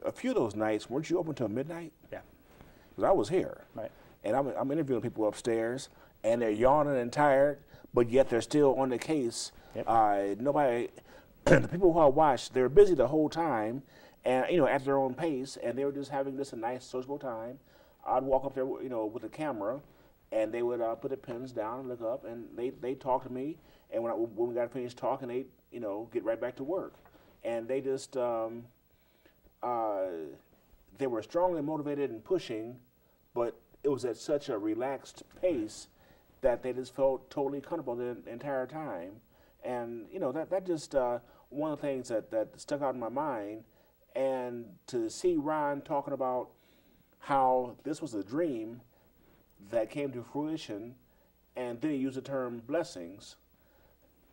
a few of those nights, weren't you open till midnight? Yeah. Because I was here. Right. And I'm interviewing people upstairs, and they're yawning and tired, but yet they're still on the case. Yep. Nobody, the people who I watched, they were busy the whole time, and at their own pace, and they were just having just a nice sociable time. I'd walk up there, with a camera, and they would put their pens down and look up, and they talk to me, and when we got finished talking, they get right back to work, and they just they were strongly motivated and pushing, but it was at such a relaxed pace that they just felt totally comfortable the entire time. And, that just one of the things that stuck out in my mind. And to see Ron talking about how this was a dream that came to fruition, and then he used the term blessings.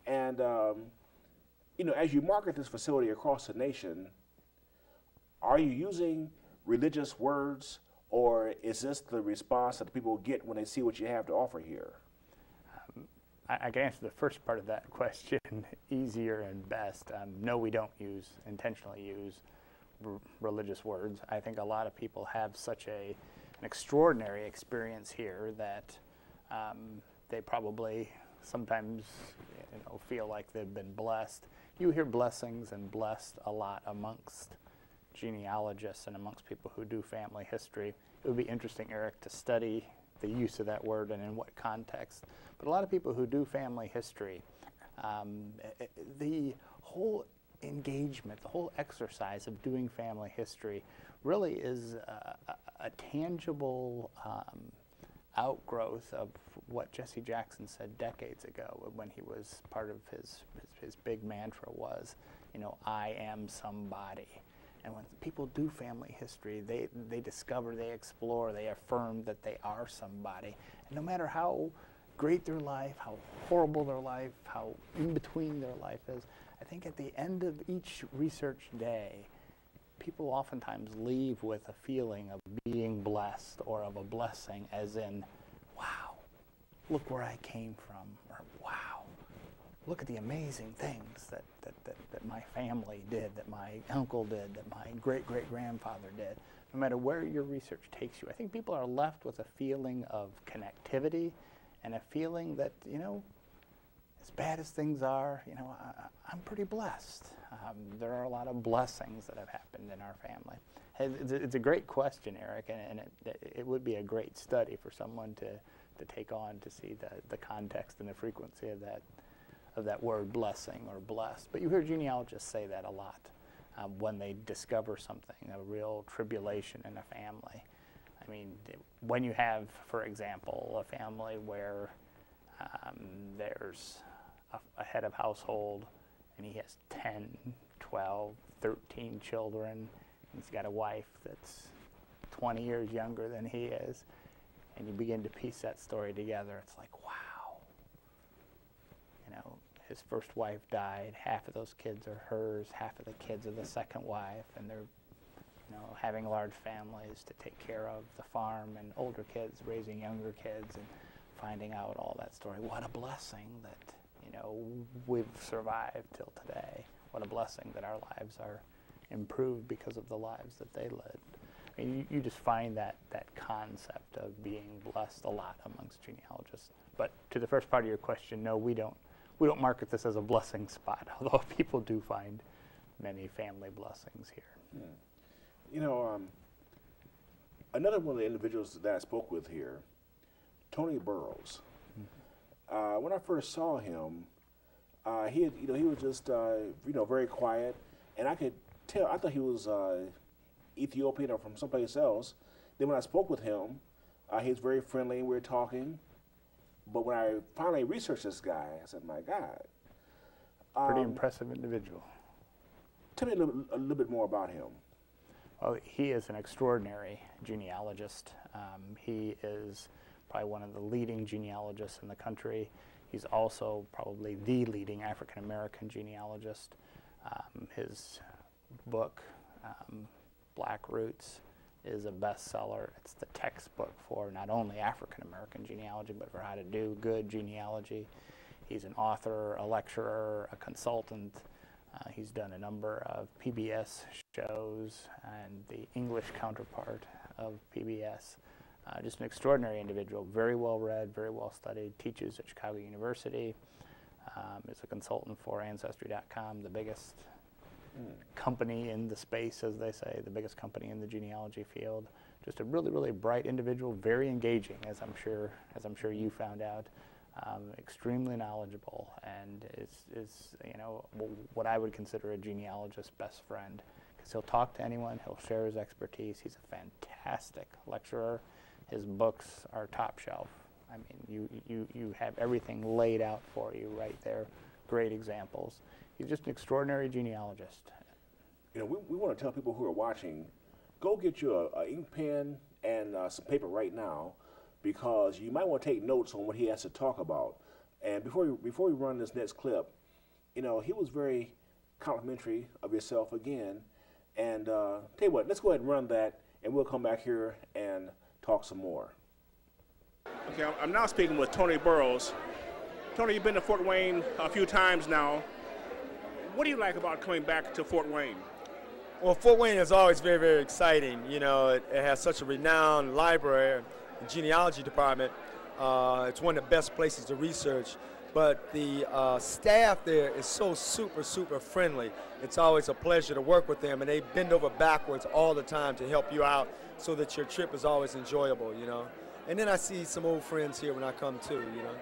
And, as you market this facility across the nation, are you using religious words, or is this the response that people get when they see what you have to offer here? I can answer the first part of that question easier and best. No, we don't intentionally use religious words. I think a lot of people have such an extraordinary experience here that they probably sometimes feel like they've been blessed. You hear blessings and blessed a lot amongst genealogists and amongst people who do family history. It would be interesting, Eric, to study the use of that word and in what context. But a lot of people who do family history, the whole engagement, the whole exercise of doing family history really is a tangible outgrowth of what Jesse Jackson said decades ago when he was part of his big mantra was, I am somebody. And when people do family history, they discover, they explore, they affirm that they are somebody. And no matter how great their life, how horrible their life, how in between their life is, I think at the end of each research day, people oftentimes leave with a feeling of being blessed or of a blessing, as in, wow, look where I came from, or wow, look at the amazing things that my family did, that my uncle did, that my great-great-grandfather did. No matter where your research takes you, I think people are left with a feeling of connectivity and a feeling that, as bad as things are, I'm pretty blessed. There are a lot of blessings that have happened in our family. It's a great question, Eric, and it would be a great study for someone to take on to see the context and the frequency of that word blessing or blessed. But you hear genealogists say that a lot when they discover something, a real tribulation in a family. I mean, when you have, for example, a family where there's a head of household and he has 10, 12, 13 children, and he's got a wife that's 20 years younger than he is, and you begin to piece that story together, it's like, wow. His first wife died, half of those kids are hers, half of the kids are the second wife, and they're having large families to take care of the farm, and older kids raising younger kids, and finding out all that story. What a blessing that we've survived till today. What a blessing that our lives are improved because of the lives that they led. I mean, you just find that concept of being blessed a lot amongst genealogists. But to the first part of your question, no, we don't market this as a blessing spot, although people do find many family blessings here. Another one of the individuals that I spoke with here, Tony Burrows. When I first saw him, he was just very quiet, and I could tell. I thought he was Ethiopian or from someplace else. Then when I spoke with him, he was very friendly, and we were talking. But when I finally researched this guy, I said, my God. Pretty impressive individual. Tell me a little bit more about him. Well, he is an extraordinary genealogist. He is probably one of the leading genealogists in the country. He's also probably the leading African-American genealogist. His book, Black Roots, is a bestseller. It's the textbook for not only African-American genealogy, but for how to do good genealogy. He's an author, a lecturer, a consultant. He's done a number of PBS shows and the English counterpart of PBS. Just an extraordinary individual, very well read, very well studied, teaches at Chicago University, is a consultant for Ancestry.com, the biggest company in the space, as they say, the biggest company in the genealogy field. Just a really, really bright individual, very engaging, as I'm sure you found out. Extremely knowledgeable, and is what I would consider a genealogist's best friend, because he'll talk to anyone, he'll share his expertise. He's a fantastic lecturer. His books are top shelf. I mean, you have everything laid out for you right there. Great examples. He's just an extraordinary genealogist. You know, we want to tell people who are watching, go get you an ink pen and some paper right now, because you might want to take notes on what he has to talk about. And before we run this next clip, you know, he was very complimentary of yourself again. And tell you what, let's go ahead and run that, and we'll come back here and talk some more. Okay, I'm now speaking with Tony Burrows. Tony, you've been to Fort Wayne a few times now. What do you like about coming back to Fort Wayne? Well, Fort Wayne is always very, very exciting. You know, it has such a renowned library and genealogy department. It's one of the best places to research. But the staff there is so super, super friendly. It's always a pleasure to work with them, and they bend over backwards all the time to help you out so that your trip is always enjoyable, you know. And then I see some old friends here when I come too, you know.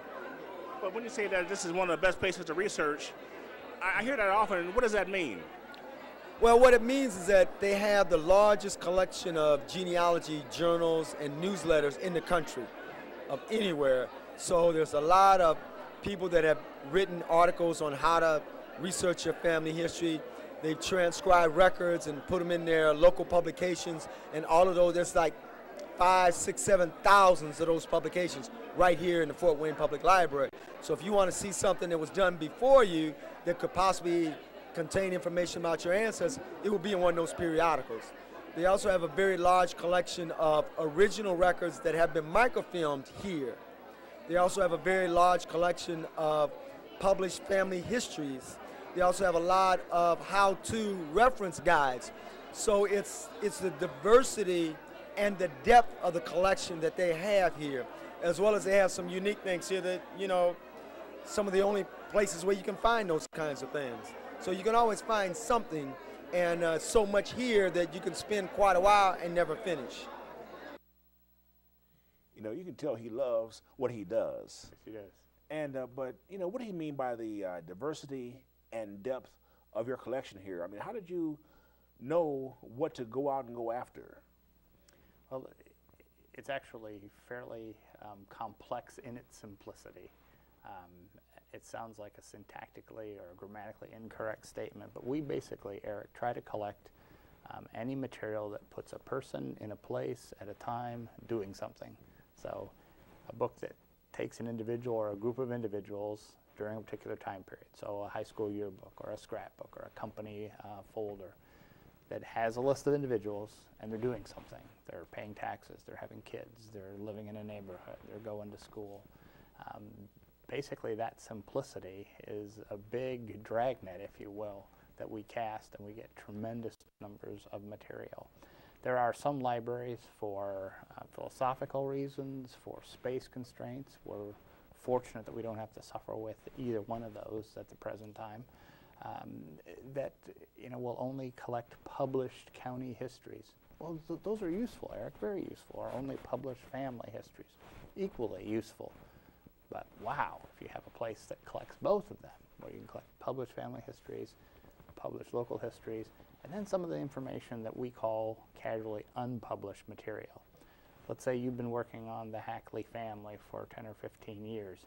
But when you say that this is one of the best places to research, I hear that often. What does that mean? Well, what it means is that they have the largest collection of genealogy journals and newsletters in the country, of anywhere. So there's a lot of people that have written articles on how to research your family history. They've transcribed records and put them in their local publications, and all of those, there's like 5, 6, 7,000 of those publications right here in the Fort Wayne Public Library. So if you want to see something that was done before you that could possibly contain information about your ancestors, it will be in one of those periodicals. They also have a very large collection of original records that have been microfilmed here. They also have a very large collection of published family histories. They also have a lot of how-to reference guides. So it's the diversity and the depth of the collection that they have here, as well as they have some unique things here that, you know, some of the only places where you can find those kinds of things. So you can always find something, and so much here that you can spend quite a while and never finish. You know, you can tell he loves what he does. Yes, he does. And but you know, what do you mean by the diversity and depth of your collection here? I mean, how did you know what to go out and go after? Well, it's actually fairly complex in its simplicity. It sounds like a syntactically or grammatically incorrect statement, but we basically, Eric, try to collect any material that puts a person in a place at a time doing something. So a book that takes an individual or a group of individuals during a particular time period. So a high school yearbook or a scrapbook or a company folder that has a list of individuals, and they're doing something. They're paying taxes, they're having kids, they're living in a neighborhood, they're going to school. Basically, that simplicity is a big dragnet, if you will, that we cast, and we get tremendous numbers of material. There are some libraries for philosophical reasons, for space constraints. We're fortunate that we don't have to suffer with either one of those at the present time. That, you know, will only collect published county histories. Well, those are useful, Eric, very useful. Or only published family histories, equally useful. But wow, if you have a place that collects both of them, where you can collect published family histories, published local histories, and then some of the information that we call casually unpublished material. Let's say you've been working on the Hackley family for 10 or 15 years.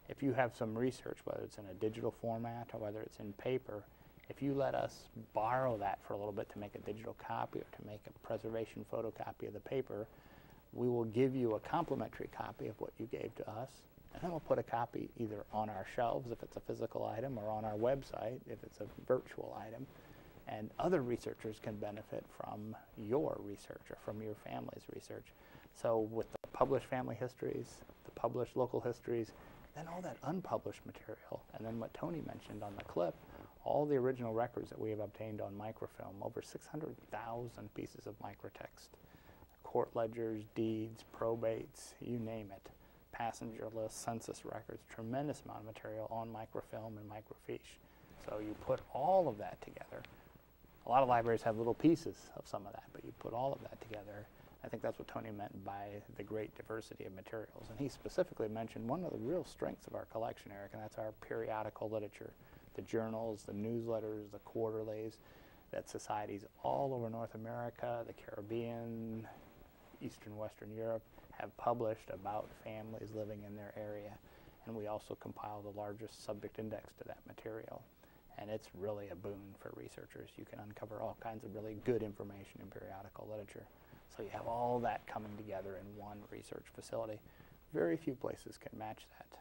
If you have some research, whether it's in a digital format or whether it's in paper, if you let us borrow that for a little bit to make a digital copy or to make a preservation photocopy of the paper, we will give you a complimentary copy of what you gave to us, and then we'll put a copy either on our shelves if it's a physical item or on our website if it's a virtual item. And other researchers can benefit from your research or from your family's research. So with the published family histories, the published local histories, then all that unpublished material, and then what Tony mentioned on the clip, all the original records that we have obtained on microfilm, over 600,000 pieces of microtext, court ledgers, deeds, probates, you name it, passenger lists, census records, tremendous amount of material on microfilm and microfiche. So you put all of that together. A lot of libraries have little pieces of some of that, but you put all of that together. I think that's what Tony meant by the great diversity of materials. And he specifically mentioned one of the real strengths of our collection, Eric, and that's our periodical literature. The journals, the newsletters, the quarterlies that societies all over North America, the Caribbean, Eastern Western Europe have published about families living in their area. And we also compile the largest subject index to that material. And it's really a boon for researchers. You can uncover all kinds of really good information in periodical literature. So you have all that coming together in one research facility. Very few places can match that.